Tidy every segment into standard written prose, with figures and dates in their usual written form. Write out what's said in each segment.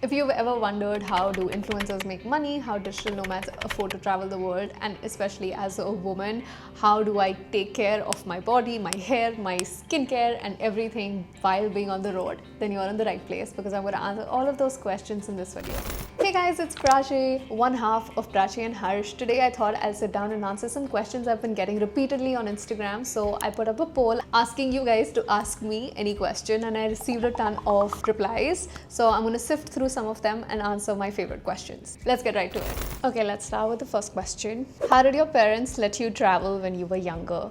If you've ever wondered how do influencers make money, how digital nomads afford to travel the world, and especially as a woman, how do I take care of my body, my hair, my skincare and everything while being on the road, then you're in the right place because I'm going to answer all of those questions in this video. Hey guys, it's Prachi, one half of Prachi and Harsh. Today I thought I'll sit down and answer some questions I've been getting repeatedly on Instagram. So I put up a poll asking you guys to ask me any question and I received a ton of replies. So I'm going to sift through some of them and answer my favorite questions. Let's get right to it. Okay, let's start with the first question. How did your parents let you travel when you were younger?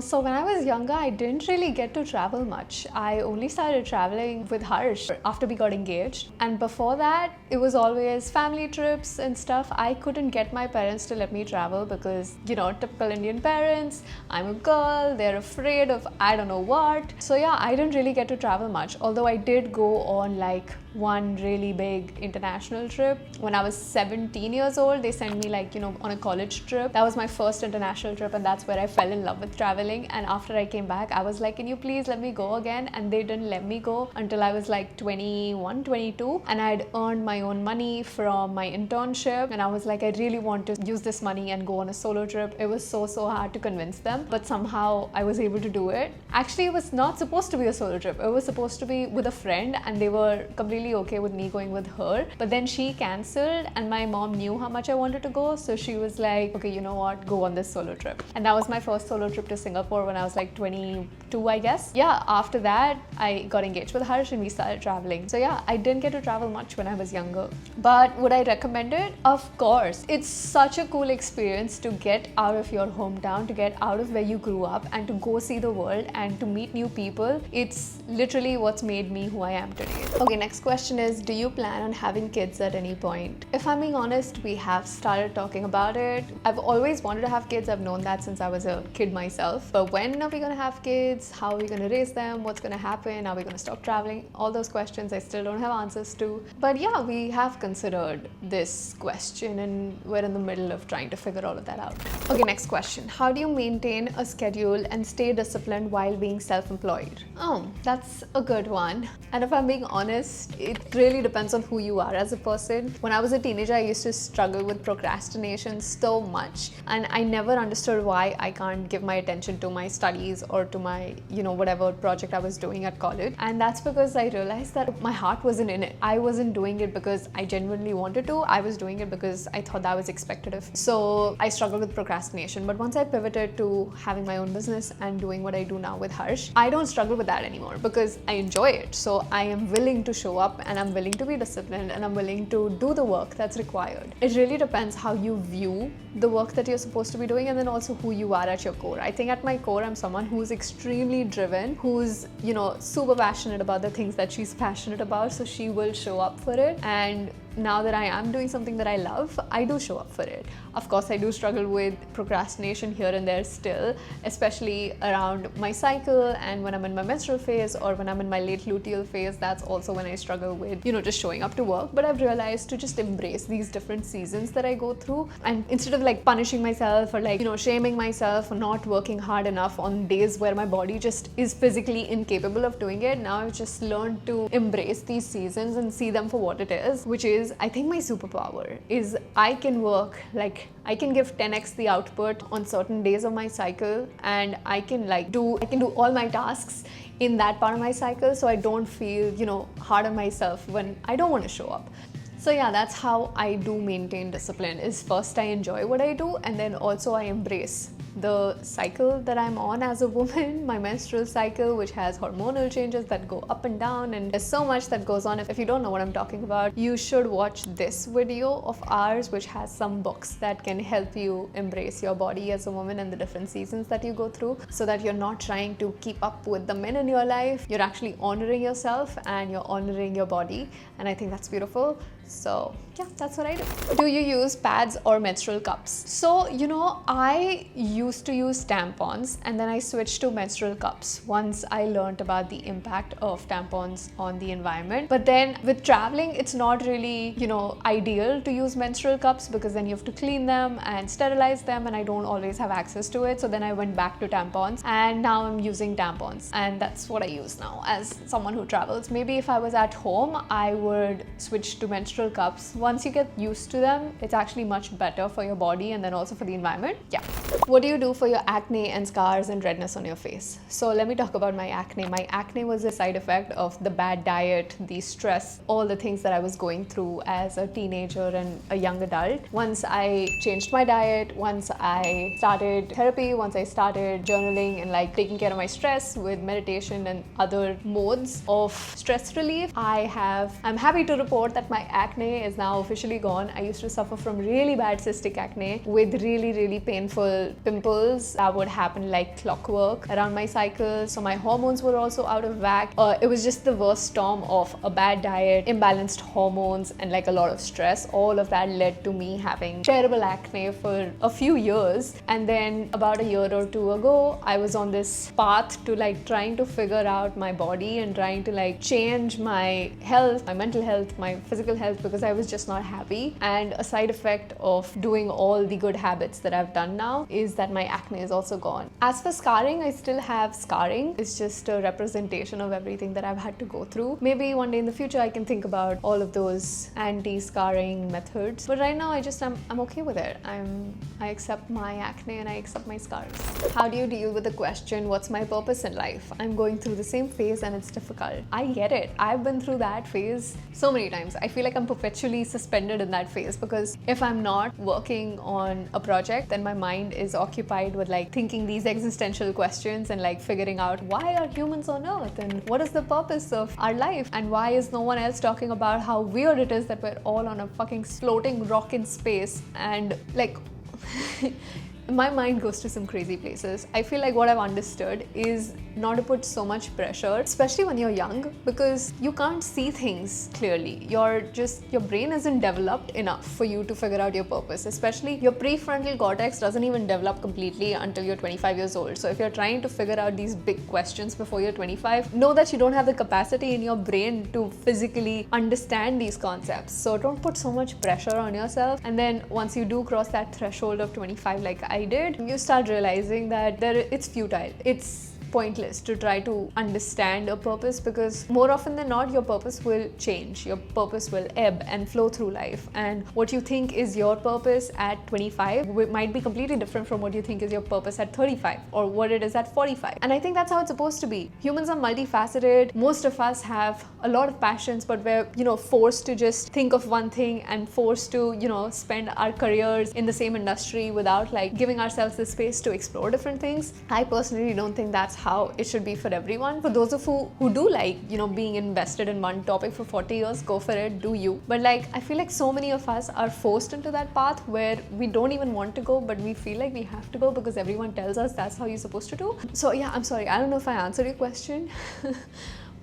So when I was younger, I didn't really get to travel much. I only started traveling with Harsh after we got engaged. And before that, it was always family trips and stuff. I couldn't get my parents to let me travel because, you know, typical Indian parents, I'm a girl, they're afraid of I don't know what. So yeah, I didn't really get to travel much. Although I did go on like one really big international trip. When I was 17 years old, they sent me like, you know, on a college trip. That was my first international trip and that's where I fell in love with traveling. And after I came back, I was like, can you please let me go again? And they didn't let me go until I was like 21, 22. And I had earned my own money from my internship. And I was like, I really want to use this money and go on a solo trip. It was so hard to convince them, but somehow I was able to do it. Actually, it was not supposed to be a solo trip. It was supposed to be with a friend and they were completely okay with me going with her, but then she cancelled and my mom knew how much I wanted to go, so she was like, okay, you know what, go on this solo trip. And that was my first solo trip to Singapore when I was like 22, I guess. Yeah, after that I got engaged with Harsh and we started traveling. So yeah, I didn't get to travel much when I was younger, but would I recommend it? Of course. It's such a cool experience to get out of your hometown, to get out of where you grew up and to go see the world and to meet new people. It's literally what's made me who I am today. Okay, next question is, do you plan on having kids at any point? If I'm being honest, we have started talking about it. I've always wanted to have kids. I've known that since I was a kid myself. But when are we going to have kids? How are we going to raise them? What's going to happen? Are we going to stop traveling? All those questions I still don't have answers to. But yeah, we have considered this question and we're in the middle of trying to figure all of that out. Okay, next question. How do you maintain a schedule and stay disciplined while being self-employed? Oh, that's a good one. And if I'm being honest, it really depends on who you are as a person. When I was a teenager, I used to struggle with procrastination so much. And I never understood why I can't give my attention to my studies or to my, you know, whatever project I was doing at college. And that's because I realized that my heart wasn't in it. I wasn't doing it because I genuinely wanted to. I was doing it because I thought that was expected of me. So I struggled with procrastination. But once I pivoted to having my own business and doing what I do now with Harsh, I don't struggle with that anymore because I enjoy it. So I am willing to show up and I'm willing to be disciplined and I'm willing to do the work that's required. It really depends how you view the work that you're supposed to be doing and then also who you are at your core. I think at my core, I'm someone who's extremely driven, who's, you know, super passionate about the things that she's passionate about. So she will show up for it. And now that I am doing something that I love, I do show up for it. Of course, I do struggle with procrastination here and there still, especially around my cycle and when I'm in my menstrual phase or when I'm in my late luteal phase. That's also when I struggle with, you know, just showing up to work. But I've realized to just embrace these different seasons that I go through. And instead of like punishing myself or like, you know, shaming myself for not working hard enough on days where my body just is physically incapable of doing it, now I've just learned to embrace these seasons and see them for what it is, which is, I think my superpower is I can work, like I can give 10x the output on certain days of my cycle and I can do all my tasks in that part of my cycle, so I don't feel, you know, hard on myself when I don't want to show up. So yeah, that's how I do maintain discipline, is first I enjoy what I do and then also I embrace the cycle that I'm on as a woman, my menstrual cycle, which has hormonal changes that go up and down, and there's so much that goes on. If you don't know what I'm talking about, you should watch this video of ours, which has some books that can help you embrace your body as a woman and the different seasons that you go through, so that you're not trying to keep up with the men in your life. You're actually honoring yourself and you're honoring your body, and I think that's beautiful. So yeah, that's what I do. Do you use pads or menstrual cups? So, you know, I used to use tampons, and then I switched to menstrual cups once I learned about the impact of tampons on the environment. But then with traveling, it's not really, ideal to use menstrual cups because then you have to clean them and sterilize them, and I don't always have access to it. So then I went back to tampons, and now I'm using tampons, and that's what I use now as someone who travels. Maybe if I was at home, I would switch to menstrual cups. Once you get used to them, it's actually much better for your body and then also for the environment. Yeah. What do you do for your acne and scars and redness on your face? So let me talk about my acne. My acne was a side effect of the bad diet, the stress, all the things that I was going through as a teenager and a young adult. Once I changed my diet, once I started therapy, once I started journaling and like taking care of my stress with meditation and other modes of stress relief, I'm happy to report that my acne is now officially gone. I used to suffer from really bad cystic acne with really, really painful pimples that would happen like clockwork around my cycles. So my hormones were also out of whack. It was just the worst storm of a bad diet, imbalanced hormones, and like a lot of stress. All of that led to me having terrible acne for a few years. And then about a year or two ago, I was on this path to like trying to figure out my body and trying to like change my health, my mental health, my physical health, because I was just not happy. And a side effect of doing all the good habits that I've done now is that my acne is also gone. As for scarring, I still have scarring. It's just a representation of everything that I've had to go through. Maybe one day in the future I can think about all of those anti-scarring methods. But right now I'm okay with it. I accept my acne and I accept my scars. How do you deal with the question, what's my purpose in life? I'm going through the same phase and it's difficult. I get it. I've been through that phase so many times. I feel like I'm perpetually suspended in that phase because if I'm not working on a project, then my mind is occupied with like thinking these existential questions and like figuring out why are humans on earth and what is the purpose of our life and why is no one else talking about how weird it is that we're all on a fucking floating rock in space and like my mind goes to some crazy places. I feel like what I've understood is not to put so much pressure, especially when you're young, because you can't see things clearly. Your brain isn't developed enough for you to figure out your purpose, especially your prefrontal cortex doesn't even develop completely until you're 25 years old. So if you're trying to figure out these big questions before you're 25, know that you don't have the capacity in your brain to physically understand these concepts. So don't put so much pressure on yourself. And then once you do cross that threshold of 25 like I did, you start realizing that it's futile. It's pointless to try to understand a purpose because more often than not your purpose will change, your purpose will ebb and flow through life, and what you think is your purpose at 25 might be completely different from what you think is your purpose at 35 or what it is at 45. And I think that's how it's supposed to be. Humans are multifaceted. Most of us have a lot of passions, but we're forced to just think of one thing and forced to spend our careers in the same industry without like giving ourselves the space to explore different things. I personally don't think that's how it should be for everyone. For those of who do like being invested in one topic for 40 years, go for it, do you. But like I feel like so many of us are forced into that path where we don't even want to go, but we feel like we have to go because everyone tells us that's how you're supposed to do. So yeah, I'm sorry, I don't know if I answered your question.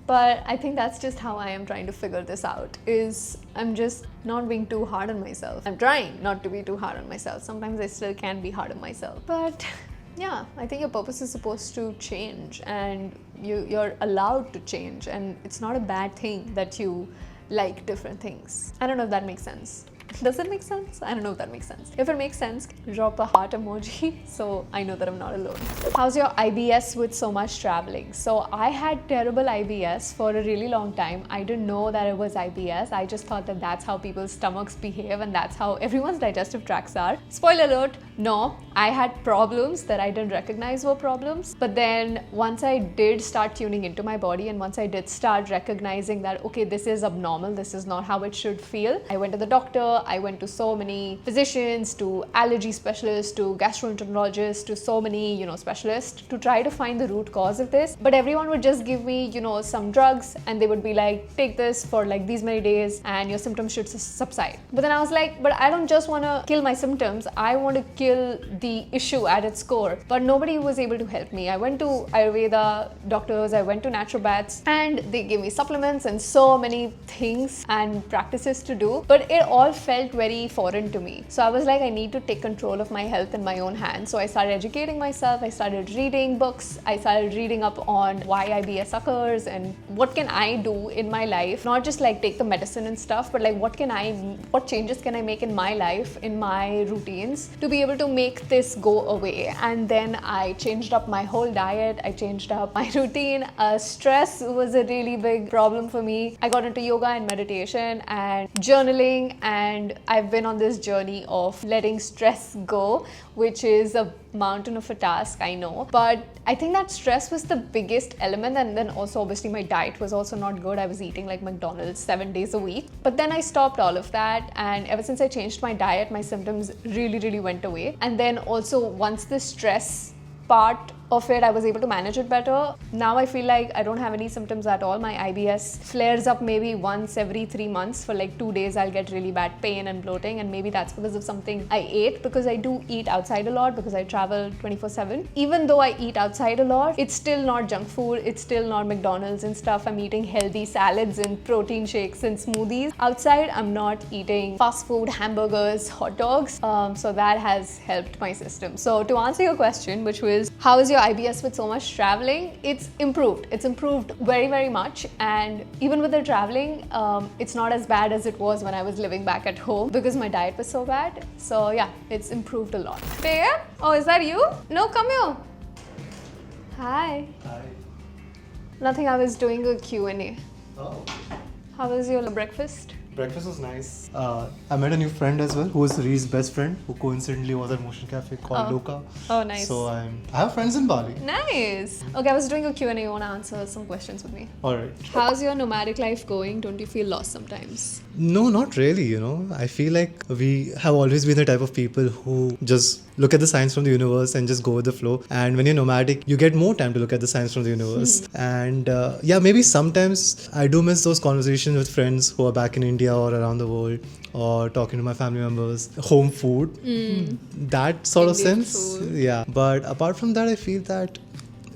But I think that's just how I am trying to figure this out, is I'm just not being too hard on myself. I'm trying not to be too hard on myself. Sometimes I still can be hard on myself. But yeah, I think your purpose is supposed to change and you're allowed to change, and it's not a bad thing that you like different things. I don't know if that makes sense. Does it make sense? I don't know if that makes sense. If it makes sense, drop a heart emoji so I know that I'm not alone. How's your IBS with so much traveling? So I had terrible IBS for a really long time. I didn't know that it was IBS. I just thought that that's how people's stomachs behave and that's how everyone's digestive tracts are. Spoiler alert, no. I had problems that I didn't recognize were problems. But then once I did start tuning into my body and once I did start recognizing that, okay, this is abnormal, this is not how it should feel, I went to the doctor. I went to so many physicians, to allergy specialists, to gastroenterologists, to so many, specialists to try to find the root cause of this. But everyone would just give me, some drugs and they would be like, take this for like these many days and your symptoms should subside. But then I was like, but I don't just want to kill my symptoms. I want to kill the issue at its core. But nobody was able to help me. I went to Ayurveda doctors, I went to naturopaths, and they gave me supplements and so many things and practices to do. But it all felt very foreign to me. So I was like, I need to take control of my health in my own hands. So I started educating myself, I started reading books, I started reading up on why IBS occurs and what can I do in my life, not just like take the medicine and stuff, but like what changes can I make in my life, in my routines to be able to make this go away. And then I changed up my whole diet, I changed up my routine. Stress was a really big problem for me. I got into yoga and meditation and journaling, and I've been on this journey of letting stress go, which is a mountain of a task, I know. But I think that stress was the biggest element, and then also obviously my diet was also not good. I was eating like McDonald's 7 days a week. But then I stopped all of that, and ever since I changed my diet, my symptoms really went away. And then also once the stress part of it, I was able to manage it better. Now I feel like I don't have any symptoms at all. My IBS flares up maybe once every 3 months. For like 2 days I'll get really bad pain and bloating, and maybe that's because of something I ate, because I do eat outside a lot because I travel 24/7. Even though I eat outside a lot, it's still not junk food, it's still not McDonald's and stuff. I'm eating healthy salads and protein shakes and smoothies. Outside I'm not eating fast food, hamburgers, hot dogs. So that has helped my system. So to answer your question, which was how is your IBS with so much traveling, it's improved. It's improved very much, and even with the traveling, it's not as bad as it was when I was living back at home because my diet was so bad. So yeah, it's improved a lot. Peya? Oh, is that you? No, come here. Hi. Hi. Nothing, I was doing a Q&A. Oh. How was your breakfast? Breakfast was nice. I met a new friend as well, who was Ree's best friend, who coincidentally was at Motion Cafe called Loka. Oh, nice. So I have friends in Bali. Nice. Okay, I was doing a Q&A. You want to answer some questions with me? Alright. How's your nomadic life going? Don't you feel lost sometimes? No, not really, you know. I feel like we have always been the type of people who just look at the signs from the universe and just go with the flow. And when you're nomadic, you get more time to look at the signs from the universe. And yeah, maybe sometimes I do miss those conversations with friends who are back in India or around the world, or talking to my family members, home food, that sort of Indian sense. food. Yeah. But apart from that, I feel that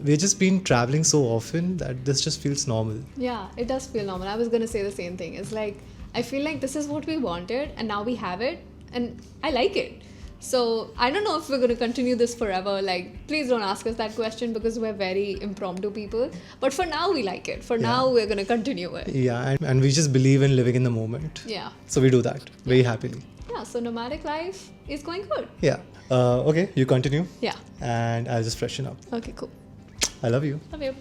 we've just been traveling so often that this just feels normal. Yeah, it does feel normal. I was going to say the same thing. It's like, I feel like this is what we wanted and now we have it and I like it. So I don't know if we're going to continue this forever. Like, please don't ask us that question because we're very impromptu people. But for now, we like it. For now, we're going to continue it. Yeah, and we just believe in living in the moment. Yeah. So we do that very happily. Yeah, so nomadic life is going good. Yeah. Okay, you continue. Yeah. And I'll just freshen up. Okay, cool. I love you. Love you.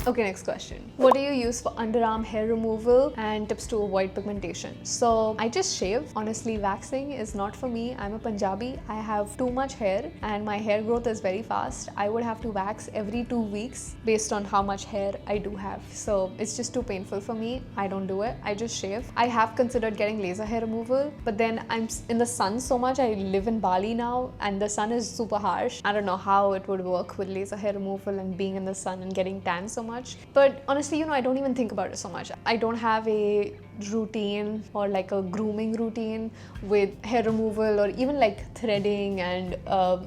Okay, next question. What do you use for underarm hair removal and tips to avoid pigmentation? So I just shave. Honestly, waxing is not for me. I'm a Punjabi. I have too much hair and my hair growth is very fast. I would have to wax every 2 weeks based on how much hair I do have. So it's just too painful for me. I don't do it. I just shave. I have considered getting laser hair removal, but then I'm in the sun so much. I live in Bali now and the sun is super harsh. I don't know how it would work with laser hair removal and being in the sun and getting tan so much. But honestly, I don't even think about it so much. I don't have a routine or like a grooming routine with hair removal or even like threading and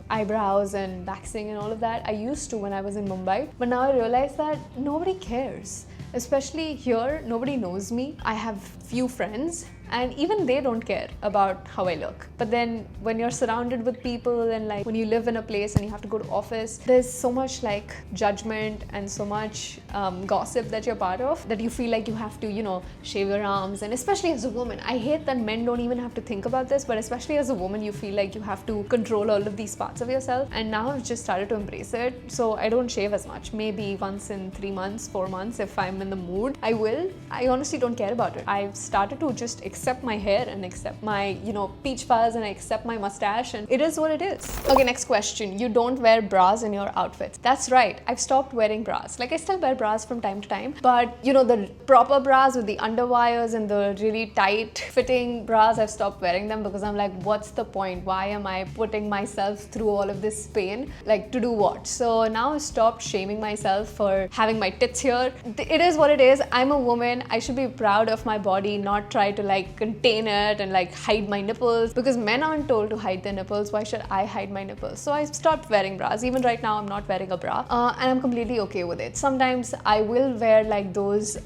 eyebrows and waxing and all of that. I used to when I was in Mumbai, but now I realize that nobody cares. Especially here, nobody knows me. I have few friends and even they don't care about how I look. But then when you're surrounded with people and like when you live in a place and you have to go to office, there's so much like judgment and so much gossip that you're part of that you feel like you have to, shave your arms. And especially as a woman, I hate that men don't even have to think about this, but especially as a woman, you feel like you have to control all of these parts of yourself. And now I've just started to embrace it. So I don't shave as much. Maybe once in 3 months, 4 months, if I'm in the mood, I will. I honestly don't care about it. I've started to just accept my hair and accept my, peach fuzz, and I accept my mustache, and it is what it is. Okay, next question. You don't wear bras in your outfits. That's right. I've stopped wearing bras. Like I still wear bras from time to time, but the proper bras with the underwires and the really tight fitting bras, I've stopped wearing them because I'm like, what's the point? Why am I putting myself through all of this pain? Like, to do what? So now I've stopped shaming myself for having my tits here. It is what it is. I'm a woman. I should be proud of my body, not try to like like contain it and like hide my nipples, because men aren't told to hide their nipples. Why should I hide my nipples? So I stopped wearing bras. Even right now, I'm not wearing a bra, and I'm completely okay with it. Sometimes I will wear like those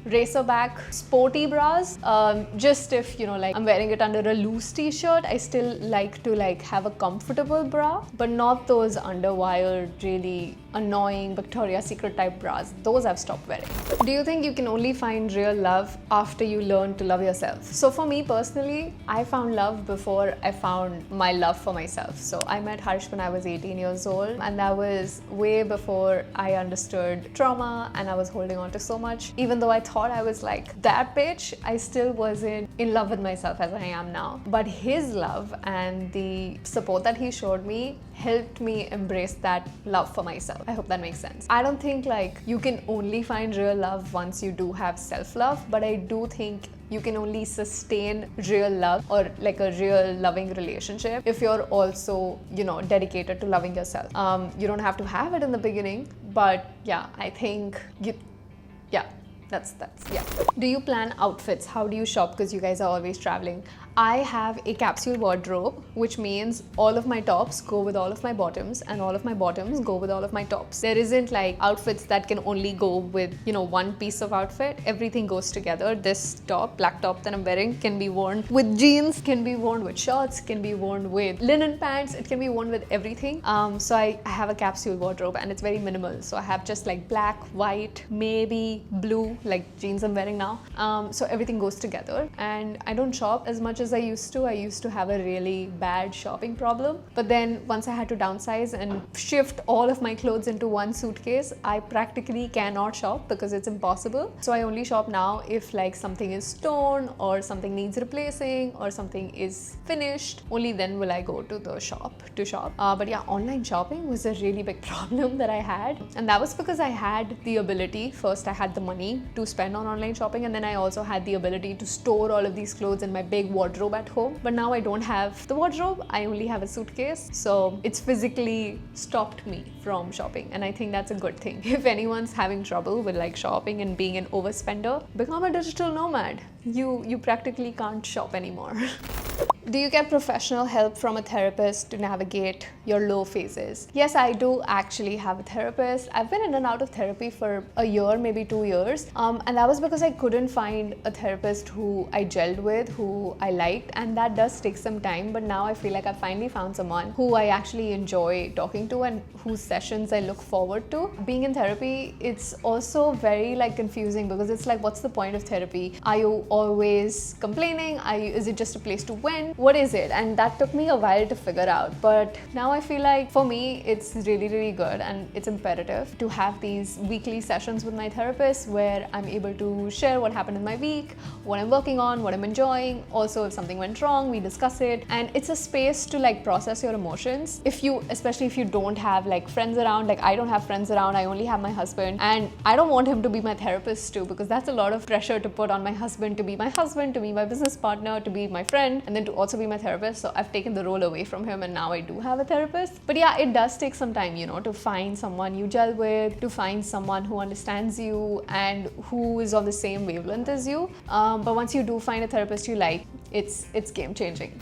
racer back sporty bras, just if, you know, like I'm wearing it under a loose t-shirt. I still like to like have a comfortable bra, but not those underwired, really annoying Victoria's Secret type bras. Those I've stopped wearing. Do you think you can only find real love after you learn to love yourself? So for me personally, I found love before I found my love for myself. So I met Harsh when I was 18 years old, and that was way before I understood trauma and I was holding on to so much. Even though I thought I was like that bitch, I still wasn't in love with myself as I am now. But his love and the support that he showed me helped me embrace that love for myself. I hope that makes sense. I don't think like you can only find real love once you do have self-love, but I do think you can only sustain real love or like a real loving relationship if you're also, you know, dedicated to loving yourself. You don't have to have it in the beginning, but yeah, I think that's yeah. Do you plan outfits? How do you shop? Because you guys are always traveling. I have a capsule wardrobe, which means all of my tops go with all of my bottoms and all of my bottoms go with all of my tops. There isn't like outfits that can only go with, you know, one piece of outfit. Everything goes together. This top, black top that I'm wearing, can be worn with jeans, can be worn with shorts, can be worn with linen pants. It can be worn with everything. So I have a capsule wardrobe and it's very minimal. So I have just like black, white, maybe blue, like jeans I'm wearing now. So everything goes together, and I don't shop as much as I used to. I used to have a really bad shopping problem, but then once I had to downsize and shift all of my clothes into one suitcase, I practically cannot shop because it's impossible. So I only shop now if like something is torn or something needs replacing or something is finished. Only then will I go to the shop to shop. But yeah, online shopping was a really big problem that I had, and that was because I had the ability. First, I had the money to spend on online shopping, and then I also had the ability to store all of these clothes in my big wardrobe at home. But now I don't have the wardrobe, I only have a suitcase, so it's physically stopped me from shopping, and I think that's a good thing. If anyone's having trouble with like shopping and being an overspender, become a digital nomad. You practically can't shop anymore. Do you get professional help from a therapist to navigate your low phases? Yes, I do actually have a therapist. I've been in and out of therapy for a year, maybe 2 years. And that was because I couldn't find a therapist who I gelled with, who I liked. And that does take some time. But now I feel like I finally found someone who I actually enjoy talking to and whose sessions I look forward to. Being in therapy, it's also very like confusing because it's like, what's the point of therapy? Are you always complaining? Is it just a place to vent? What is it? And that took me a while to figure out, but now I feel like for me it's really, really good, and it's imperative to have these weekly sessions with my therapist where I'm able to share what happened in my week, what I'm working on, what I'm enjoying. Also, if something went wrong, we discuss it, and it's a space to like process your emotions. Especially if you don't have like friends around, like I don't have friends around, I only have my husband, and I don't want him to be my therapist too, because that's a lot of pressure to put on my husband to be my husband, to be my business partner, to be my friend, and then to also be my therapist. So I've taken the role away from him, and now I do have a therapist. But yeah, it does take some time, you know, to find someone you gel with, to find someone who understands you and who is on the same wavelength as you. But once you do find a therapist you like, it's game changing.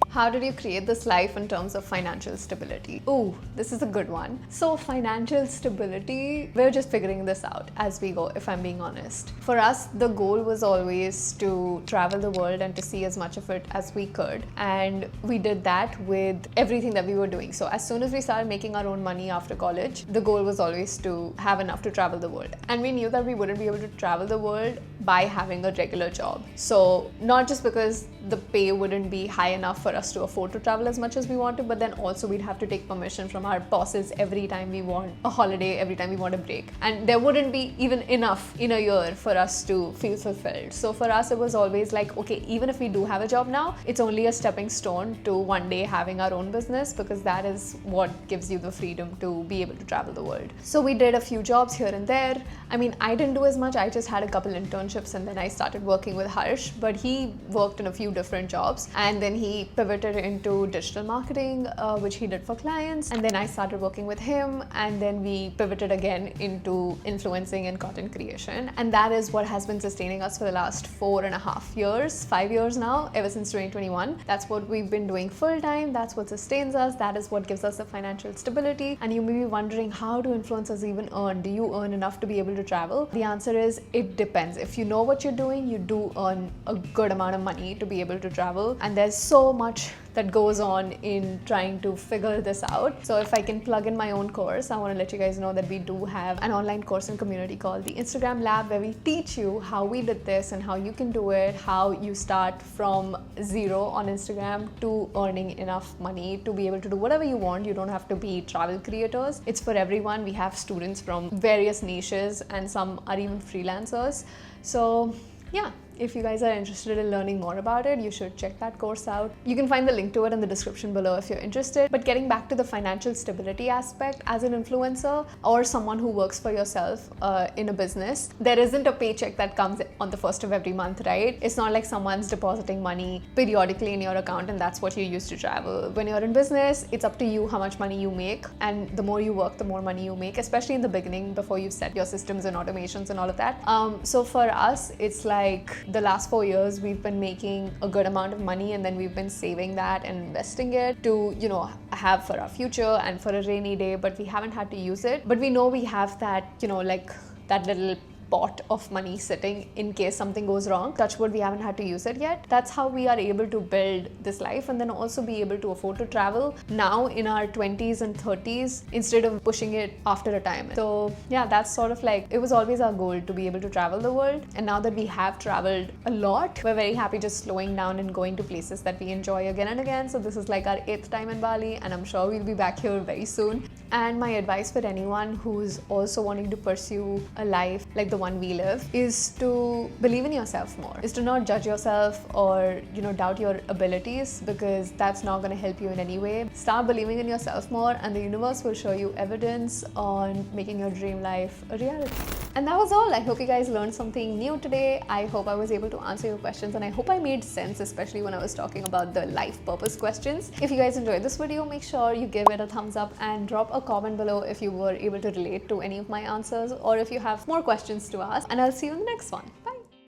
How did you create this life in terms of financial stability? Ooh, this is a good one. So financial stability, we're just figuring this out as we go, if I'm being honest. For us, the goal was always to travel the world and to see as much of it as we could. And we did that with everything that we were doing. So as soon as we started making our own money after college, the goal was always to have enough to travel the world. And we knew that we wouldn't be able to travel the world by having a regular job. So not just because the pay wouldn't be high enough for us to afford to travel as much as we want to, but then also we'd have to take permission from our bosses every time we want a holiday, every time we want a break. And there wouldn't be even enough in a year for us to feel fulfilled. So for us, it was always like, okay, even if we do have a job now, it's only a stepping stone to one day having our own business, because that is what gives you the freedom to be able to travel the world. So we did a few jobs here and there. I mean, I didn't do as much. I just had a couple internships, and then I started working with Harsh, but he worked in a few different jobs, and then he pivoted pivoted into digital marketing, which he did for clients, and then I started working with him, and then we pivoted again into influencing and content creation, and that is what has been sustaining us for the last 4.5 years, 5 years now, ever since 2021. That's what we've been doing full time. That's what sustains us. That is what gives us the financial stability. And you may be wondering, how do influencers even earn? Do you earn enough to be able to travel? The answer is, it depends. If you know what you're doing, you do earn a good amount of money to be able to travel, and there's so much that goes on in trying to figure this out. So if I can plug in my own course, I want to let you guys know that we do have an online course and community called the Instagram Lab, where we teach you how we did this and how you can do it, how you start from zero on Instagram to earning enough money to be able to do whatever you want. You don't have to be travel creators. It's for everyone. We have students from various niches, and some are even freelancers. So yeah, if you guys are interested in learning more about it, you should check that course out. You can find the link to it in the description below if you're interested. But getting back to the financial stability aspect, as an influencer or someone who works for yourself in a business, there isn't a paycheck that comes on the first of every month, right? It's not like someone's depositing money periodically in your account and that's what you use to travel. When you're in business, it's up to you how much money you make, and the more you work, the more money you make, especially in the beginning before you set your systems and automations and all of that. So for us, it's like the last 4 years we've been making a good amount of money, and then we've been saving that and investing it to, you know, have for our future and for a rainy day, but we haven't had to use it. But we know we have that, you know, like that little pot of money sitting in case something goes wrong. Touch wood, we haven't had to use it yet. That's how we are able to build this life, and then also be able to afford to travel now in our 20s and 30s instead of pushing it after retirement. So yeah, that's sort of like, it was always our goal to be able to travel the world, and now that we have traveled a lot, we're very happy just slowing down and going to places that we enjoy again and again. So this is like our 8th time in Bali, and I'm sure we'll be back here very soon. And my advice for anyone who's also wanting to pursue a life like the one we live is to believe in yourself more, is to not judge yourself or, you know, doubt your abilities, because that's not going to help you in any way. Start believing in yourself more, and the universe will show you evidence on making your dream life a reality. And that was all. I hope you guys learned something new today. I hope I was able to answer your questions, and I hope I made sense, especially when I was talking about the life purpose questions. If you guys enjoyed this video, make sure you give it a thumbs up and drop a comment below if you were able to relate to any of my answers, or if you have more questions to ask, and I'll see you in the next one.